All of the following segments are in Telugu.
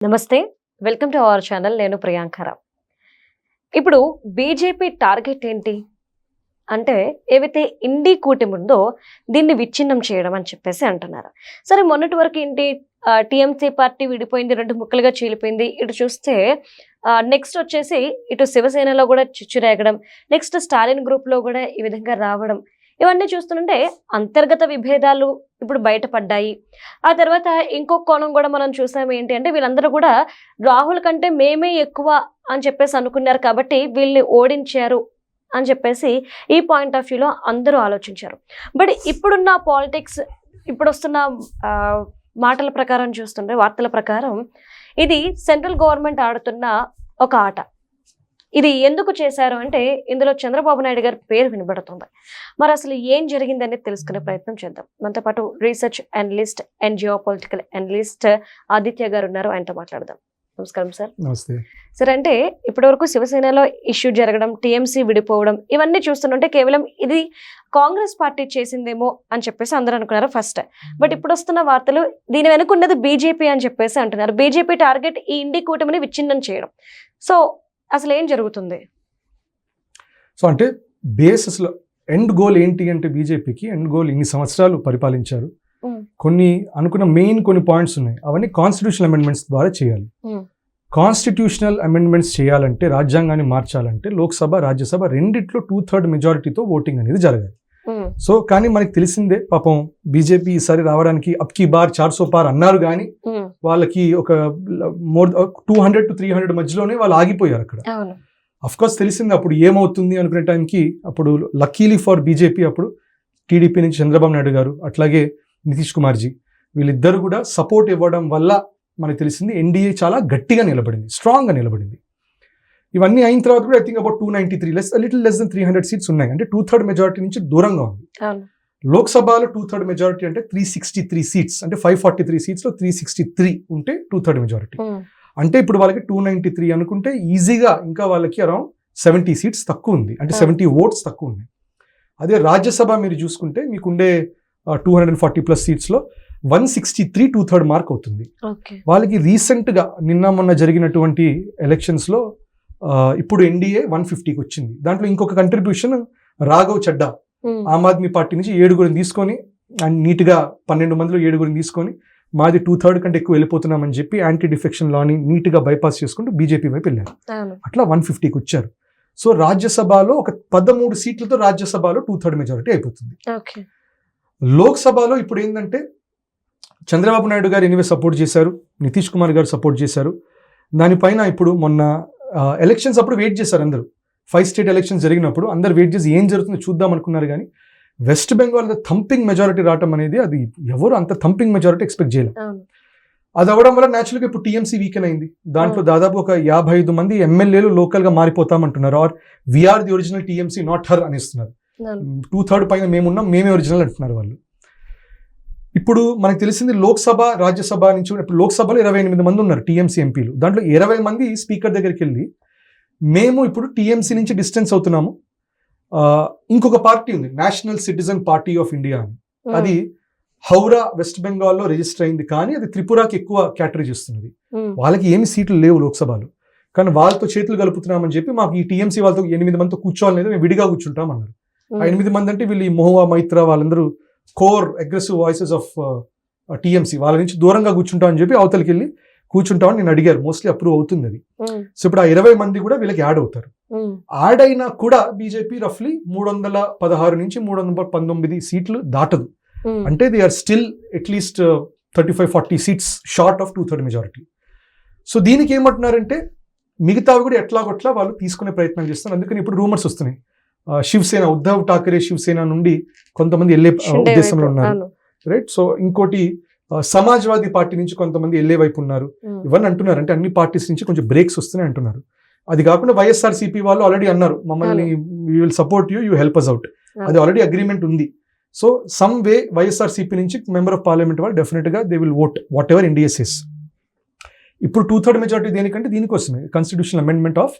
నమస్తే, వెల్కమ్ టు అవర్ ఛానల్. నేను ప్రియాంకరావు. ఇప్పుడు బీజేపీ టార్గెట్ ఏంటి అంటే, ఏవైతే ఇండి కూటమి ఉందో దీన్ని విచ్ఛిన్నం చేయడం అని చెప్పేసి అంటున్నారు. సరే, మొన్నటి వరకు ఏంటి, టీఎంసీ పార్టీ విడిపోయింది, 2 ముక్కలుగా చీలిపోయింది. ఇటు చూస్తే నెక్స్ట్ వచ్చేసి ఇటు శివసేనలో కూడా చిచ్చురేగడం, నెక్స్ట్ స్టాలిన్ గ్రూప్లో కూడా ఈ విధంగా రావడం, ఇవన్నీ చూస్తుంటే అంతర్గత విభేదాలు ఇప్పుడు బయటపడ్డాయి. ఆ తర్వాత ఇంకో కోణం కూడా మనం చూసాం. ఏంటి అంటే, వీళ్ళందరూ కూడా రాహుల్ కంటే మేమే ఎక్కువ అని చెప్పేసి అనుకున్నారు కాబట్టి వీళ్ళని ఓడించారు అని చెప్పేసి ఈ పాయింట్ ఆఫ్ వ్యూలో అందరూ ఆలోచించారు. బట్ ఇప్పుడున్న పాలిటిక్స్, ఇప్పుడు వస్తున్న మాటల ప్రకారం చూస్తుంటే, వార్తల ప్రకారం ఇది సెంట్రల్ గవర్నమెంట్ ఆడుతున్న ఒక ఆట. ఇది ఎందుకు చేశారు అంటే, ఇందులో చంద్రబాబు నాయుడు గారి పేరు వినబడుతుంది. మరి అసలు ఏం జరిగిందని తెలుసుకునే ప్రయత్నం చేద్దాం. మనతో పాటు research analyst and geo political analyst Aditya గారు ఉన్నారు. ఆయనతో మాట్లాడదాం. నమస్కారం సార్. నమస్తే సార్. అంటే ఇప్పటివరకు శివసేనలో ఇష్యూ జరగడం, టీఎంసీ విడిపోవడం, ఇవన్నీ చూస్తుంటే కేవలం ఇది కాంగ్రెస్ పార్టీ చేసిందేమో అని చెప్పేసి అందరూ అనుకున్నారు ఫస్ట్. బట్ ఇప్పుడు వస్తున్న వార్తలు దీని వెనుకున్నది బీజేపీ అని చెప్పేసి అంటున్నారు. బీజేపీ టార్గెట్ ఈ ఇండి కూటమిని విచ్ఛిన్నం చేయడం. సో అసలు ఏం జరుగుతుంది? సో అంటే అసలు ఎండ్ గోల్ ఏంటి అంటే, బీజేపీకి ఎండ్ గోల్ ఇన్ని సంవత్సరాలు పరిపాలించారు. కొన్ని అనుకున్న కొన్ని పాయింట్స్ ఉన్నాయి. అవన్నీ కాన్స్టిట్యూషనల్ అమెండ్మెంట్స్ ద్వారా చేయాలి. కాన్స్టిట్యూషనల్ అమెండ్మెంట్స్ చేయాలంటే, రాజ్యాంగాన్ని మార్చాలంటే లోక్సభ, రాజ్యసభ రెండిట్లో 2/3 మెజారిటీతో ఓటింగ్ అనేది జరగాలి. సో కానీ మనకి తెలిసిందే, పాపం బీజేపీ ఈసారి రావడానికి అబ్కి బార్ 400 పార్ అన్నారు, కానీ వాళ్ళకి ఒక 200 to 300 మధ్యలోనే వాళ్ళు ఆగిపోయారు అక్కడ. అఫ్కోర్స్ తెలిసింది అప్పుడు ఏమవుతుంది అనుకునే టైంకి, అప్పుడు లక్కీలీ ఫర్ బీజేపీ అప్పుడు టీడీపీ నుంచి చంద్రబాబు నాయుడు గారు, అట్లాగే నితీష్ కుమార్జీ, వీళ్ళిద్దరు కూడా సపోర్ట్ ఇవ్వడం వల్ల మనకు తెలిసింది ఎన్డీఏ చాలా గట్టిగా నిలబడింది, స్ట్రాంగ్గా నిలబడింది. ఇవన్నీ అయిన తర్వాత కూడా I think about 293 little less than 300 seats ఉన్నాయి. అంటే 2/3 మెజారిటీ నుంచి దూరంగా ఉంది. లోక్సభలో 2/3 మెజారిటీ అంటే 363 సీట్స్, అంటే 543 సీట్స్లో 363 ఉంటే 2/3 మెజారిటీ. అంటే ఇప్పుడు వాళ్ళకి 293 అనుకుంటే ఈజీగా ఇంకా వాళ్ళకి అరౌండ్ 70 సీట్స్ తక్కువ ఉంది, అంటే 70 ఓట్స్ తక్కువ ఉన్నాయి. అదే రాజ్యసభ మీరు చూసుకుంటే మీకుండే 240+ సీట్స్లో 163 2/3 మార్క్ అవుతుంది. వాళ్ళకి రీసెంట్గా నిన్న మొన్న జరిగినటువంటి ఎలక్షన్స్లో ఇప్పుడు ఎన్డీఏ 150కి వచ్చింది. దాంట్లో ఇంకొక కంట్రిబ్యూషన్ రాఘవ్ చడ్డా ఆమ్ ఆద్మీ పార్టీ నుంచి 7 తీసుకొని, అండ్ నీట్గా 12 మందిలో 7 తీసుకొని, మాది 2/3 కంటే ఎక్కువ వెళ్ళిపోతున్నామని చెప్పి యాంటీ డిఫెక్షన్ లాని నీట్గా బైపాస్ చేసుకుంటూ బీజేపీ వైపు వెళ్ళారు. అట్లా 150కి వచ్చారు. సో రాజ్యసభలో ఒక 13 సీట్లతో రాజ్యసభలో 2/3 మెజారిటీ అయిపోతుంది. లోక్సభలో ఇప్పుడు ఏంటంటే, చంద్రబాబు నాయుడు గారు ఎనివే సపోర్ట్ చేశారు, నితీష్ కుమార్ గారు సపోర్ట్ చేశారు. దానిపైన ఇప్పుడు మొన్న ఎలక్షన్స్ అప్పుడు వెయిట్ చేశారు అందరూ. 5 స్టేట్ ఎలక్షన్స్ జరిగినప్పుడు అందరు వెయిట్ చేసి ఏం జరుగుతుందో చూద్దాం అనుకున్నారు, కానీ వెస్ట్ బెంగాల్ థంపింగ్ మెజారిటీ రావటం అనేది, అది ఎవరు అంత థంపింగ్ మెజారిటీ ఎక్స్పెక్ట్ చేయలేదు. అది అవ్వడం వల్ల న్యాచురల్గా ఇప్పుడు టీఎంసీ వీకెన్ అయింది. దాంట్లో దాదాపు ఒక 55 మంది ఎమ్మెల్యేలు లోకల్గా మారిపోతామంటున్నారు. Are we're the original TMC, not her అనేస్తున్నారు. 2/3 పైన మేమున్నాం, మేమే ఒరిజినల్ అంటున్నారు వాళ్ళు. ఇప్పుడు మనకు తెలిసింది లోక్సభ, రాజ్యసభ నుంచి ఇప్పుడు లోక్సభలో 28 మంది ఉన్నారు టీఎంసీ ఎంపీలు. దాంట్లో 20 మంది స్పీకర్ దగ్గరికి వెళ్ళి, మేము ఇప్పుడు టీఎంసీ నుంచి డిస్టెన్స్ అవుతున్నాము, ఇంకొక పార్టీ ఉంది national citizen party of India అని, అది హౌరా వెస్ట్ బెంగాల్లో రిజిస్టర్ అయింది, కానీ అది త్రిపురకి ఎక్కువ క్యాటరేజ్ ఇస్తున్నది. వాళ్ళకి ఏమి సీట్లు లేవు లోక్సభలో, కానీ వాళ్ళతో చేతులు కలుపుతున్నామని చెప్పి మాకు ఈ టీఎంసీ వాళ్ళతో 8 మందితో కూర్చోవాలనేది, మేము విడిగా కూర్చుంటాం అన్నారు. ఆ 8 మంది అంటే వీళ్ళు మహువా మైత్రా, వాళ్ళందరూ core aggressive voices of TMC, వాళ్ళ నుంచి దూరంగా కూర్చుంటామని చెప్పి అవతలకి వెళ్ళి కూర్చుంటామని నేను అడిగారు. మోస్ట్లీ అప్రూవ్ అవుతుంది అది. సో ఇప్పుడు ఆ 20 మంది కూడా వీళ్ళకి యాడ్ అవుతారు. యాడ్ అయినా కూడా బీజేపీ రఫ్లీ 316 నుంచి 319 సీట్లు దాటదు. అంటే they are still at least 35-40 seats short of 2/3 majority. So దీనికి ఏమంటున్నారంటే, మిగతావి కూడా ఎట్లాగొట్లా వాళ్ళు తీసుకునే ప్రయత్నం చేస్తారు. అందుకని ఇప్పుడు రూమర్స్ వస్తున్నాయి, శివసేన, ఉద్ధవ్ ఠాకరే శివసేన నుండి కొంతమంది వెళ్ళే ఉద్దేశంలో ఉన్నారు, రైట్. సో ఇంకోటి సమాజ్వాదీ పార్టీ నుంచి కొంతమంది వెళ్ళే వైపు ఉన్నారు. ఇవన్నీ అంటున్నారు, అంటే అన్ని పార్టీస్ నుంచి కొంచెం బ్రేక్స్ వస్తున్నాయి అంటున్నారు. అది కాకుండా వైఎస్ఆర్సీపీ వాళ్ళు ఆల్రెడీ అన్నారు, మమ్మల్ని we will support you help us out, అది ఆల్రెడీ అగ్రిమెంట్ ఉంది. సో సమ్ వే వైఎస్ఆర్సీపీ నుంచి మెంబర్ ఆఫ్ పార్లమెంట్ వాళ్ళు డెఫినెట్గా they will vote whatever India says. ఇప్పుడు 2/3 మెజారిటీ దేనికంటే దీనికోసమే, constitutional amendment of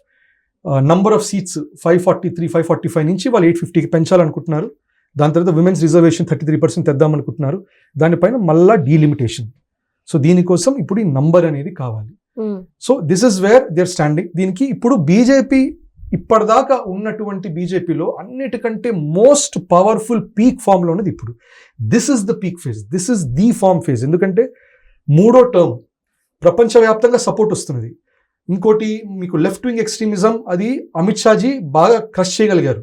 number of seats 543, 545 నుంచి వాళ్ళు 850కి పెంచాలనుకుంటున్నారు. దాని తర్వాత విమెన్స్ రిజర్వేషన్ 33% తెద్దామనుకుంటున్నారు. దానిపైన మళ్ళా డీలిమిటేషన్. సో దీనికోసం ఇప్పుడు ఈ నంబర్ అనేది కావాలి. So this is where they are standing. దీనికి ఇప్పుడు బీజేపీ ఇప్పటిదాకా ఉన్నటువంటి బీజేపీలో అన్నిటికంటే మోస్ట్ పవర్ఫుల్ పీక్ ఫామ్లో ఉన్నది ఇప్పుడు. This is the peak phase, this is the form phase. ఎందుకంటే 3వ టర్మ్ ప్రపంచవ్యాప్తంగా సపోర్ట్ వస్తున్నది. ఇంకోటి మీకు లెఫ్ట్ వింగ్ ఎక్స్ట్రీమిజం, అది అమిత్ షాజీ బాగా క్రష్ చేయగలిగారు.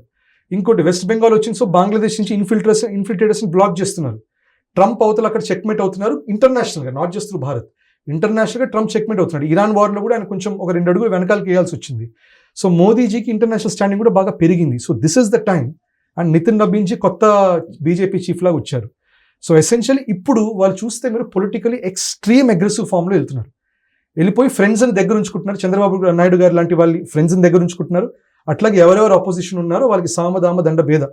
ఇంకోటి వెస్ట్ బెంగాల్ వచ్చింది, సో బంగ్లాదేశ్ నుంచి ఇన్ఫిల్ట్రేషన్ బ్లాక్ చేస్తున్నారు. ట్రంప్ అవతల అక్కడ చెక్మేట్ అవుతున్నారు ఇంటర్నేషనల్గా, నాట్ జస్ట్ త్రూ భారత్. ఇంటర్నేషనల్గా ట్రంప్ చెక్మేట్ అవుతున్నాడు. ఇరాన్ వార్లో కూడా ఆయన కొంచెం ఒక 2 అడుగులు వెనకాలకి వేయాల్సి వచ్చింది. సో మోదీజీకి ఇంటర్నేషనల్ స్టాండింగ్ కూడా బాగా పెరిగింది. So this is the time. And Nitin Nabin ji కొత్త బీజేపీ చీఫ్ లాగా వచ్చారు. సో ఎసెన్షియల్లీ ఇప్పుడు వాళ్ళు చూస్తే మీరు పొలిటికలీ ఎక్స్ట్రీమ్ అగ్రెసివ్ ఫామ్లో వెళ్తున్నారు. వెళ్ళిపోయి ఫ్రెండ్స్ని దగ్గర ఉంచుకుంటున్నారు. చంద్రబాబు నాయుడు గారు లాంటి వాళ్ళ ఫ్రెండ్స్ని దగ్గర ఉంచుకుంటున్నారు. అట్లాగే ఎవరెవరు అపోజిషన్ ఉన్నారో వాళ్ళకి సామదామ దండ భేద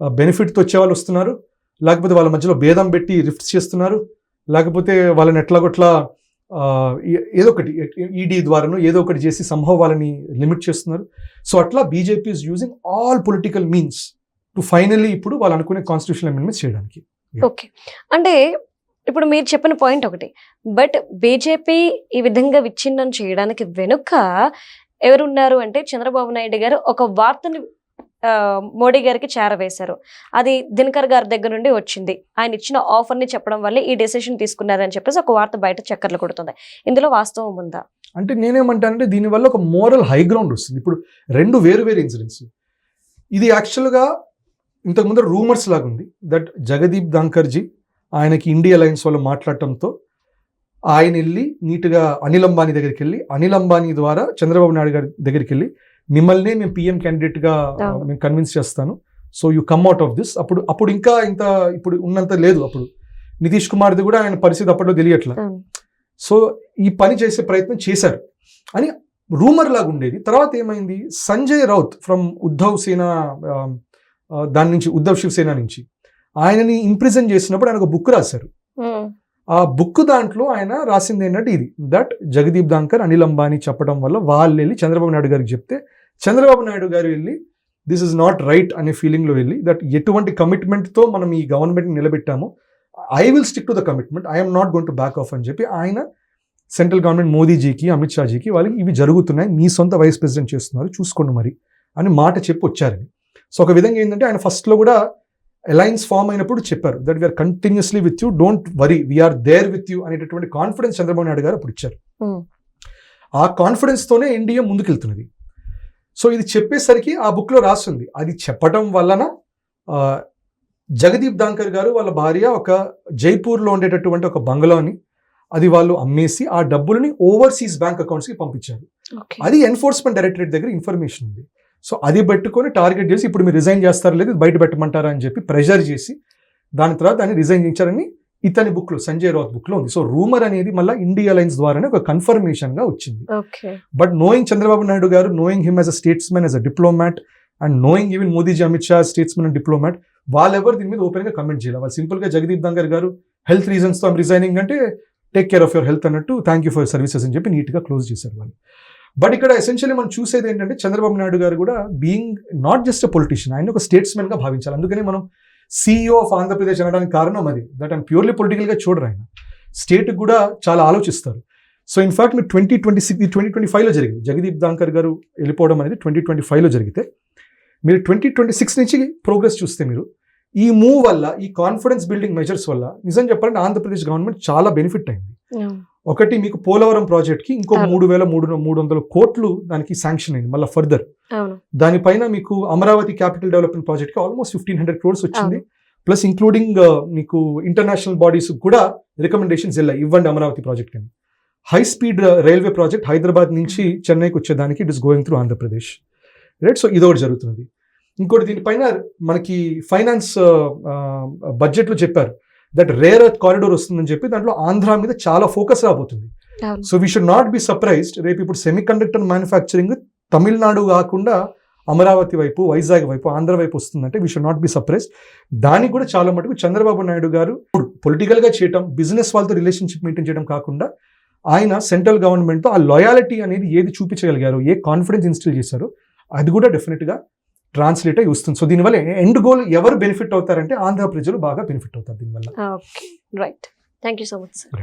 బెనిఫిట్తో వచ్చే వాళ్ళు వస్తున్నారు, లేకపోతే వాళ్ళ మధ్యలో భేదం పెట్టి రిఫ్ట్స్ చేస్తున్నారు, లేకపోతే వాళ్ళని ఎట్లాగొట్లా ఏదో ఒకటి ఈడీ ద్వారాను ఏదో ఒకటి చేసి సంభవ వాళ్ళని లిమిట్ చేస్తున్నారు. సో అట్లా BJP is using all political means to finally ఇప్పుడు వాళ్ళు అనుకునే కాన్స్టిట్యూషనల్ అమెండ్మెంట్స్ చేయడానికి. ఓకే, అంటే ఇప్పుడు మీరు చెప్పిన పాయింట్ ఒకటి, బట్ బీజేపీ ఈ విధంగా విచ్ఛిన్నం చేయడానికి వెనుక ఎవరున్నారు అంటే చంద్రబాబు నాయుడు గారు ఒక వార్తని మోడీ గారికి చేరవేశారు. అది దినకర్ గారి దగ్గర నుండి వచ్చింది. ఆయన ఇచ్చిన ఆఫర్ని చెప్పడం వల్ల ఈ డెసిషన్ తీసుకున్నారని చెప్పేసి ఒక వార్త బయట చక్కర్లు కొడుతుంది. ఇందులో వాస్తవం ఉందా? అంటే నేనేమంటానంటే దీనివల్ల ఒక మోరల్ హై గ్రౌండ్ వస్తుంది. ఇప్పుడు 2 వేరు ఇన్సిడెంట్స్. ఇది యాక్చువల్గా ఇంతకుముందు రూమర్స్ లాగా ఉంది దట్ జగదీప్ ధంకర్జీ ఆయనకి ఇండియా అలయన్స్ వాళ్ళు మాట్లాడటంతో ఆయన వెళ్ళి నీట్గా అనిల్ అంబానీ దగ్గరికి వెళ్ళి, అనిల్ అంబానీ ద్వారా చంద్రబాబు నాయుడు గారి దగ్గరికి వెళ్ళి మిమ్మల్ని మేము పిఎం క్యాండిడేట్గా మేము కన్విన్స్ చేస్తాను, so you come out of this. అప్పుడు ఇంకా ఇంత ఇప్పుడు ఉన్నంత లేదు. అప్పుడు నితీష్ కుమార్ది కూడా ఆయన పరిస్థితి అప్పట్లో తెలియట్లా. సో ఈ పని చేసే ప్రయత్నం చేశారు అని రూమర్ లాగా ఉండేది. తర్వాత ఏమైంది, సంజయ్ రౌత్ ఫ్రమ్ ఉద్ధవ్ సేన, దాని నుంచి ఉద్ధవ్ శివసేన నుంచి ఆయనని ఇంప్రిజన్ చేసినప్పుడు ఆయన ఒక బుక్ రాశారు. ఆ బుక్ దాంట్లో ఆయన రాసింది ఏంటంటే ఇది, దట్ జగదీప్ ధంకర్ అనిల్ అంబానీ చెప్పడం వల్ల వాళ్ళు వెళ్ళి చంద్రబాబు నాయుడు గారికి చెప్తే చంద్రబాబు నాయుడు గారు వెళ్ళి దిస్ ఇస్ నాట్ రైట్ అనే ఫీలింగ్లో వెళ్ళి దట్ ఎటువంటి కమిట్మెంట్తో మనం ఈ గవర్నమెంట్ని నిలబెట్టాము, I will stick to the commitment, I'm not going to back off అని చెప్పి ఆయన సెంట్రల్ గవర్నమెంట్ మోదీజీకి అమిత్ షాజీకి వాళ్ళకి ఇవి జరుగుతున్నాయి, మీ సొంత వైస్ ప్రెసిడెంట్ చేస్తున్నారు చూసుకోండి మరి అని మాట చెప్పి వచ్చారని. సో ఒక విధంగా ఏంటంటే ఆయన ఫస్ట్లో కూడా అలయన్స్ ఫామ్ అయినప్పుడు చెప్పారు that we're continuously with you, don't worry, we're there with you అనేటటువంటి కాన్ఫిడెన్స్ చంద్రబాబు నాయుడు గారు అప్పుడు ఇచ్చారు. ఆ కాన్ఫిడెన్స్తోనే ఇండియా ముందుకెళ్తున్నది. సో ఇది చెప్పేసరికి ఆ బుక్లో రాస్తుంది. అది చెప్పడం వలన జగదీప్ ధంకర్ గారు వాళ్ళ భార్య ఒక జైపూర్లో ఉండేటటువంటి ఒక బంగ్లాని అది వాళ్ళు అమ్మేసి ఆ డబ్బులని ఓవర్సీస్ బ్యాంక్ అకౌంట్స్కి పంపించారు. అది ఎన్ఫోర్స్మెంట్ డైరెక్టరేట్ దగ్గర ఇన్ఫర్మేషన్ ఉంది. సో అది పెట్టుకొని టార్గెట్ చేసి ఇప్పుడు మీరు రిజైన్ చేస్తారా లేదు బయట పెట్టమంటారా అని చెప్పి ప్రెషర్ చేసి దాని తర్వాత దాన్ని రిజైన్ చేయించారని ఇతని బుక్లో, సంజయ్ రావుత్ బుక్లో ఉంది. సో రూమర్ అనేది మళ్ళీ ఇండియా అలయన్స్ ద్వారానే ఒక కన్ఫర్మేషన్గా వచ్చింది. But knowing Chandrababu Naidu garu, knowing him as a statesmen, as a diplomat, and knowing even Modiji, Amit Shah statesmen and diplomat, వాళ్ళెవరు దీని మీద ఓపెన్గా కమెంట్ చేయాలి. వాళ్ళు సింపుల్గా జగదీప్ ధంకర్ గారు హెల్త్ రీజన్స్తో ఐమ్ రిజైనింగ్ అంటే take care of your health అన్నట్టు, థ్యాంక్ యూ ఫర్ సర్వీసెస్ అని చెప్పి నీట్గా క్లోజ్ చేశారు వాళ్ళు. బట్ ఇక్కడ ఎసెన్షియల్లీ మనం చూసేది ఏంటంటే చంద్రబాబు నాయుడు గారు కూడా being not just a politician, ఆయన ఒక స్టేట్స్మెన్గా భావించాలి. అందుకని మనం CEO ఆఫ్ ఆంధ్రప్రదేశ్ అనడానికి కారణం అది, దట్ ఆయన ప్యూర్లీ పొలిటికల్గా చూడరు, ఆయన స్టేట్కి కూడా చాలా ఆలోచిస్తారు. సో ఇన్ఫాక్ట్ మీరు 2025లో జరిగింది, జగదీప్ ధంకర్ గారు వెళ్ళిపోవడం అనేది 2025లో జరిగితే మీరు 2026 నుంచి ప్రోగ్రెస్ చూస్తే మీరు ఈ మూవ్ వల్ల, ఈ కాన్ఫిడెన్స్ బిల్డింగ్ మెజర్స్ వల్ల నిజం చెప్పాలంటే ఆంధ్రప్రదేశ్ గవర్నమెంట్ చాలా బెనిఫిట్ అయింది. ఒకటి మీకు పోలవరం ప్రాజెక్ట్కి ఇంకో 3,300 కోట్లు దానికి శాంక్షన్ అయింది మళ్ళీ ఫర్దర్. దానిపైన మీకు అమరావతి క్యాపిటల్ డెవలప్మెంట్ ప్రాజెక్ట్కి ఆల్మోస్ట్ 1,500 crores వచ్చింది. ప్లస్ ఇంక్లూడింగ్ మీకు ఇంటర్నేషనల్ బాడీస్ కూడా రికమెండేషన్స్ వెళ్ళాయి, ఇవ్వండి అమరావతి ప్రాజెక్ట్ అని. High speed railway project Hyderabad నుంచి చెన్నైకి వచ్చేదానికి it is going through Andhra Pradesh, right. So ఇదొకటి జరుగుతుంది. ఇంకోటి దీనిపైన మనకి ఫైనాన్స్ బడ్జెట్లో చెప్పారు దట్ రేర్ ఎర్త్ కారిడోర్ వస్తుందని చెప్పి దాంట్లో ఆంధ్ర మీద చాలా ఫోకస్ రాబోతుంది. So we should not be surprised, రేపు ఇప్పుడు సెమీ కండక్టర్ మ్యానుఫ్యాక్చరింగ్ తమిళనాడు కాకుండా అమరావతి వైపు, వైజాగ్ వైపు, ఆంధ్ర వైపు వస్తుందంటే we should not be surprised. దానికి కూడా చాలా మటుకు చంద్రబాబు నాయుడు గారు పొలిటికల్గా చేయటం, బిజినెస్ వాళ్ళతో రిలేషన్షిప్ మెయింటైన్ చేయడం కాకుండా ఆయన సెంట్రల్ గవర్నమెంట్తో ఆ లాయాలిటీ అనేది ఏది చూపించగలిగారో, ఏ కాన్ఫిడెన్స్ ఇన్స్టిల్ చేశారో అది కూడా డెఫినెట్గా ట్రాన్స్లేట్ అయ్యి వస్తుంది. సో దీనివల్ల ఎండ్ గోల్ ఎవరు బెనిఫిట్ అవుతారంటే ఆంధ్ర ప్రజలు బాగా బెనిఫిట్ అవుతారు దీనివల్ల. Okay, right. Thank you so much sir.